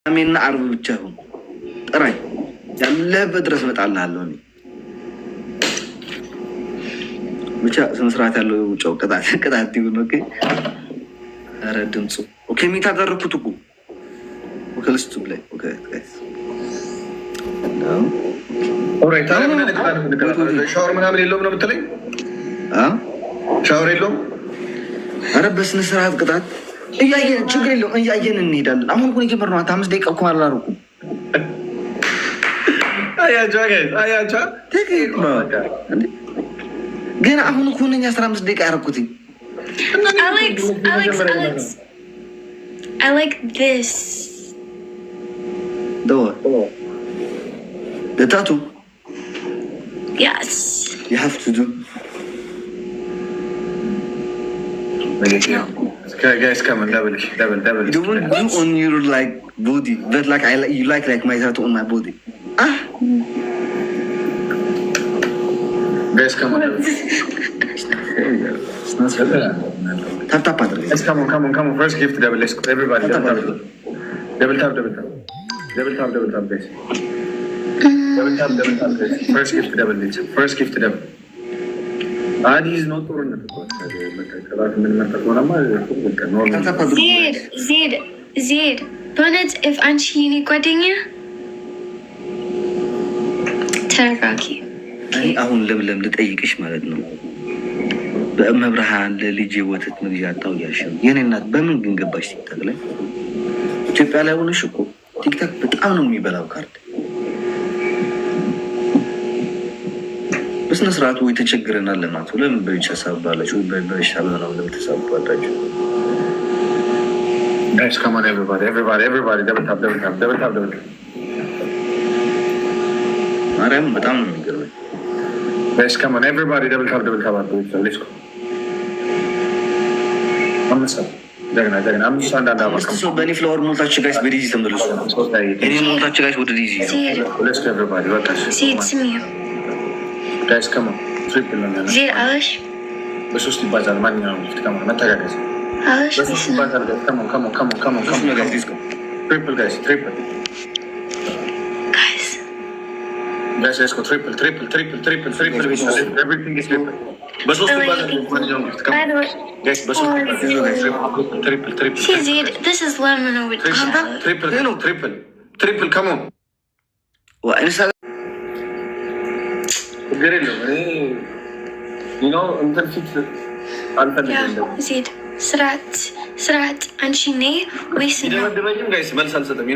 አሜና አርብ ብቻ ነው ጥራይ ያለበት ድረስ እመጣልሃለሁ። እኔ ብቻ ስነ ስርዓት ያለው ውጫው ቅጣት ይሁን። ኦኬ ኧረ ድምፁ ኦኬ ሚታ አደረኩት እኮ ኦኬ ልስቱ ብላይ ኦኬ ጋይስ ኦራይት ሻወር ምናምን የለውም ነው የምትለኝ? ሻወር የለውም። ኧረ በስነ ስርዓት ቅጣት እያየን ችግር የለውም እያየን እንሄዳለን። አሁን እኮ የጀመርነው 5 ደቂቃ እኮ አላደረኩም። ግን አሁን እኮ ነኝ 15 ደቂቃ ያደረኩትኝ። Alex, I like this. The tattoo? Yes. You have to do. Okay, guys, come on, double. You won't do on your like body, but like you like my tattoo on my body. Guys, come on. Tap, Let's come on. First gift double. Let's go. Everybody double tap, guys. Double tap, guys. First gift double. First gift double. He's not Zed. በእውነት if አንቺ የኔ ጓደኛ ተረጋጊ። አሁን ለምለም ልጠይቅሽ ማለት ነው። በመብርሃን ለልጅ ወተት መግዣ አጣው ያልሽ የኔ እናት በምን ግን ገባሽ? ቲክታክ ላይ ኢትዮጵያ ላይ ሆነሽ እኮ ቲክታክ በጣም ነው የሚበላው ካርድ። በስነ ስርዓቱ ወይ ተቸግረናል ለማለት ለምን በብቻ ሳባላችሁ ወይ በሻለ ነው ለምን ተሳባላችሁ? Guys, come on, everybody, double tap. ማርያም በጣም ነው የሚገርመኝ። Guys, come on, everybody, double tap. Let's go. ጀግና አምስት አንድ ሰው በእኔ ፍላወር ሞልታችሁ ጋይስ በዲዚ ተመለሱ። እኔ ሞልታችሁ ጋይስ ወደ ዲዚ Let's go, everybody. Zed, ስሚ Guys, come on. Triple ነው ያለው። Zed አለሽ በሶስት ይባዛል። ማንኛውም ጊፍት come on፣ መተጋገዝ አለሽ በሶስት ይባዛል። Come on. Triple, guys. Guys, let's go. Triple. Everything is triple. በሶስት ይባዛል። ማንኛውም ጊፍት come on. Guys, በሶስት ይባዛል። Triple. See, Zed, this is lemon over Triple. Come on. ችግር የለውም። እኔ እንትን ፊት አልፈልግም። ዜድ ስርዓት አንቺ ነይ ወይስ ነው? ደበደበኝም ጋይስ መልስ አልሰጥም።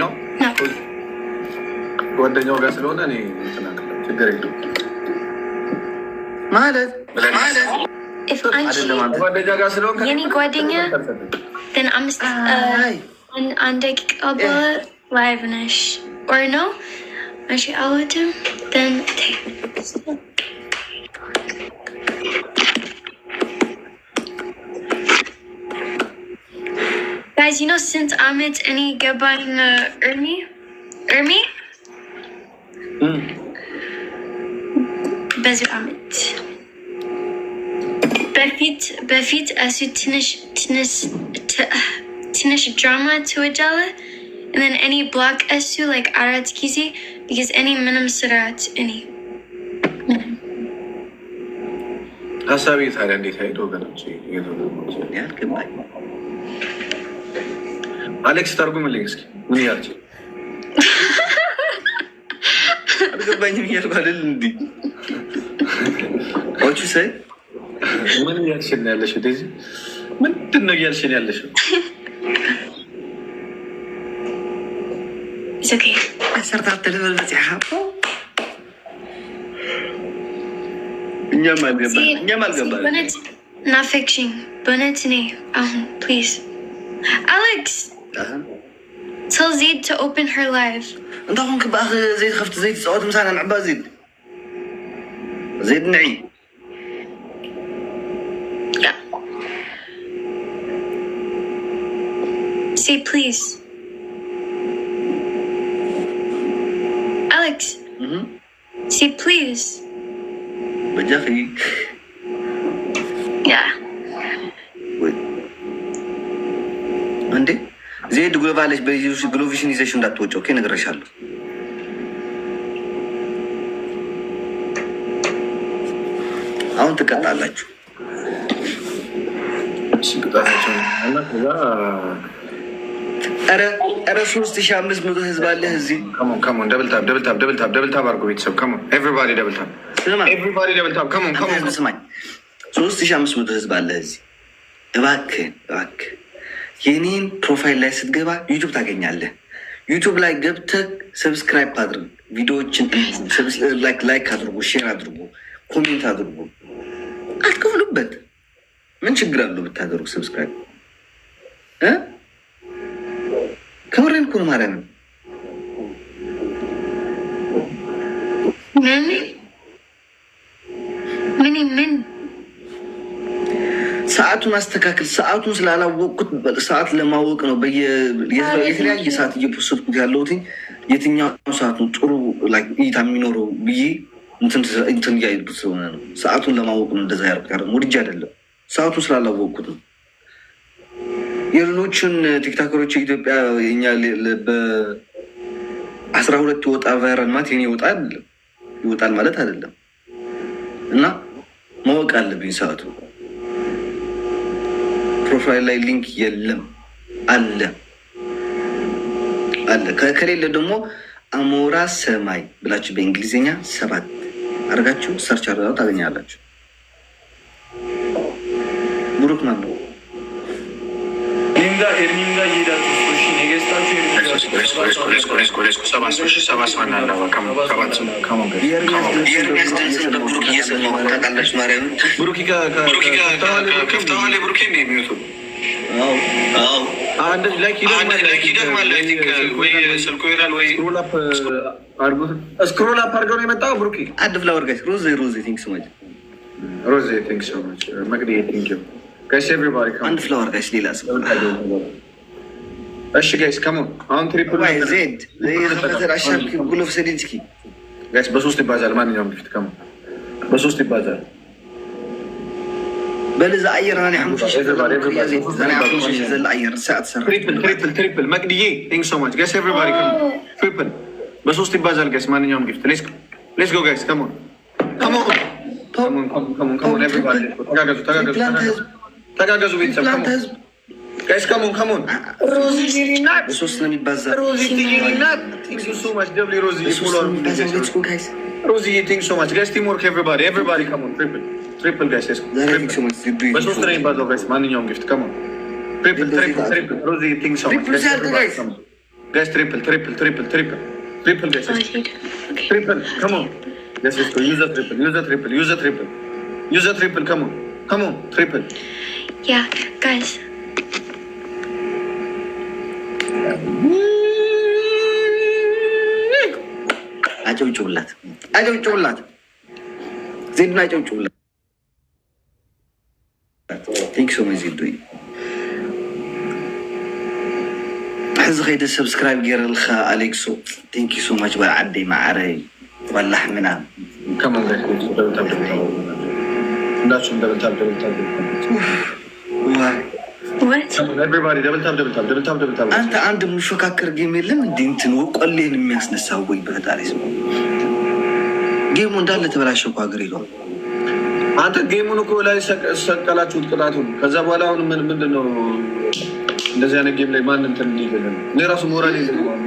ጓደኛው ጋር ስለሆነ እኔ ችግር የለውም ማለት ጓደኛ ጋር ስለሆነ የኔ ጓደኛ ግን አንድ ደቂቃ ላይቭ ነሽ ኦር ነው አንቺ አወትም then guys, you know since Amit and he ገባኝ እርሚ በዚህ አመት በፊት እሱ ትንሽ ድራማ ትወዳለህ and then any block እሱ like 4 ጊዜ because any ምንም ስርዓት እኔ ሀሳቢ ታዲያ እንዴት አይዶ ገነች ያልገባኝ አሌክስ ተርጉምልኝ እስኪ ምን ያልች አልገባኝም እያልኩ አይደል እንዲ ኦቹ ሳይ ምን ያልሽኝ ያለሽው እንደዚህ ምንድን ነው ያልሽኝ ያለሽው? It's okay. ሰርታት ተለበል በጽሐፍ እኛም አልገባን ናፊክሽኝ በእውነት እኔ አሁን please Alex tell Zed to open her live انت هون كباخ زيد خفت زيد صوت مسانا نعبا زيد نعي yeah say please Alex say please بجاخي yeah عندي ዜድ ጉባለች ግሎቪሽን ይዘሽ እንዳትወጪው። ኦኬ እነግርሻለሁ። አሁን ትቀጣላችሁ። ኧረ 3500 ህዝብ አለ እዚህ። ስማኝ 3500 ህዝብ አለ እዚህ። እባክህ የኔን ፕሮፋይል ላይ ስትገባ ዩቱብ ታገኛለህ። ዩቱብ ላይ ገብተህ ሰብስክራይብ አድርግ፣ ቪዲዮዎችን ላይክ አድርጉ፣ ሼር አድርጉ፣ ኮሜንት አድርጉ። አትከፍሉበት። ምን ችግር አለው ብታደርጉ ሰብስክራይብ? ከምሬን እኮ ነው ማርያምን። ምን ሰዓቱን አስተካክል። ሰዓቱን ስላላወቅኩት ሰዓት ለማወቅ ነው የተለያየ ሰዓት እየፖስትኩት ያለሁት። የትኛው ሰዓቱ ጥሩ እይታ የሚኖረው ብዬ እንትን እያየሁት ስለሆነ ነው። ሰዓቱን ለማወቅ ነው እንደዛ ያደርጉት። ወድጄ አይደለም፣ ሰዓቱን ስላላወቅኩት ነው። የሌሎችን ቲክታከሮች የኢትዮጵያ የኛ በ12 ይወጣ ቫይራል ማለት የኔ ይወጣል ማለት አይደለም። እና ማወቅ አለብኝ ሰዓቱ። ፕሮፋይል ላይ ሊንክ የለም አለ ከሌለ ደግሞ አሞራ ሰማይ ብላችሁ በእንግሊዝኛ 7 አድርጋችሁ ሰርች አድርጋችሁ ታገኛላችሁ። ብሩክ ማለት ነው። ኤርሚንጋ እየሄዳችሁ ስክሮል አፕ አድርገው ነው የመጣው። ብሩኪ አድ ፍላወር ጋይስ ሮዝ ቲንክ ሶ ማች መቅዲ ቲንክ ዩ ጋይስ ኤቭሪባዲ አንድ ፍላወር ጋይስ ሌላ ሰው እሺ ጋይስ ካም ኦን አሁን ትሪፕል ዜድ አሻክ ጉሎፍ ሰዲንስኪ ጋይስ በሶስት ይባዛል። ማንኛውም ጊፍት ካም በሶስት ይባዛል። በለዛ አየር አኔ ሐሙሽ ዘለ አየር ሰዓት ሰራ ትሪፕል መቅዲዬ ቲንክ ሶ ማች ጋይስ ኤቭሪባዲ ካም ትሪፕል በሶስት ይባዛል ጋይስ። ማንኛውም ጊፍት ሌትስ ጎ ጋይስ ካም ኦን ኤቭሪባዲ ተጋገዙ ቤተሰብ ጋይስ ካም ኦን ሮዚ በሶስት ነው የሚባዛ። ሮዚ ቲግሪናት ቲንክ ዩ ሶ ማች ደብሊ ሮዚ ሮዚ ቲንክ ሶ ማች ጋይስ ቲም ወርክ ኤቭሪባዲ ካም ኦን ትሪፕል ጋይስ በሶስት ነው የሚባዛው ጋይስ። ማንኛውም ጊፍት ካም ኦን ትሪፕል ሮዚ ቲንክ ሶ ማች ጋይስ ትሪፕል ጋይስ ትሪፕል ካም ኦን ጋይስ ዩዝ ዘ ትሪፕል ካም ኦን ትሪፕል Yeah, guys. አጨብጭቡላት ዜድና አጨብጭቡላት። ቴንክ ሶ ማች ዜድ ሕዚ ከይደ ሰብስክራይብ ገይረልካ አሌክሶ ቴንክ ሶ ማች ዓደይ ማዕረይ ወላሕ ምና አንተ አንድ የምንሾካከር ጌም የለም እንዲ እንትን ቆሌን የሚያስነሳው ወይ በፈጣሪ ስም ጌሙ እንዳለ ተበላሸው እኮ ሀገር ይለዋል። አንተ ጌሙን እኮ ላይ ሰቀላችሁት ቅጣቱን። ከዛ በኋላ አሁን ምንድን ነው እንደዚህ አይነት ጌም ላይ ማን እንትን ይገኛል? እኔ ራሱ ሞራል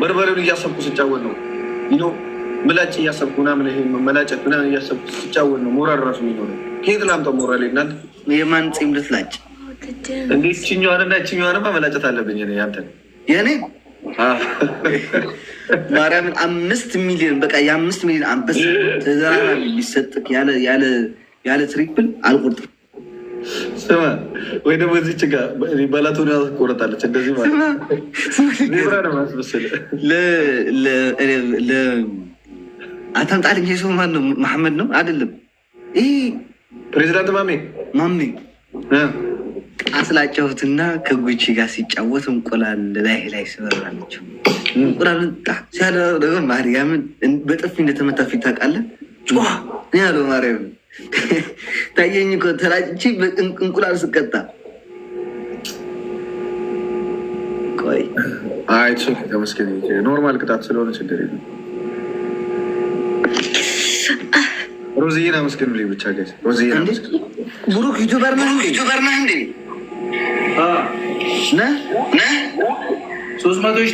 በርበሬውን እያሰብኩ ስጫወት ነው ምላጭ እያሰብኩ ምናምን ይሄ መላጨት ምናምን እያሰብኩ ስጫወት ነው ሞራል ራሱ የሚኖረው። ከየት ላምጣው ሞራል? እናንተ የማን ፂም ልትላጭ እንዴት ችኛዋንና ችኛዋንማ መላጨት አለብኝ ያንተን የኔ ማርያምን 5 ሚሊዮን በቃ የ5 ሚሊዮን አንበሳ ተዘራራቢ ሊሰጥክ ያለ ትሪፕል አልቆርጥም። ስማ ወይ ደግሞ እዚች ጋር ባላቶኒ ቆረጣለች እንደዚህ ማለት ነው ማስመሰል አታምጣልኝ። ሰው ማን ነው? መሐመድ ነው አይደለም? ይሄ ፕሬዚዳንት ማሜ አስላጫሁትና ከጉቺ ጋር ሲጫወት እንቁላል ላይ ስበራለችው። እንቁላል ሲያደርግ ማርያምን በጥፊ እንደተመታ ፊት ታውቃለህ? ጭዋ ያለው ማርያም ታየኝ እኮ ተላጭቼ እንቁላል ስቀጣ ቆይ አይ ተመስገን። ኖርማል ቅጣት ስለሆነ ችግር የለም። ሮዚዬን አመስግኑልኝ ብቻ ጋይስ። ሮዚዬን አመስግኑ። ብሩክ ዩቲዩበር ነህ እንዴ? ነህ 300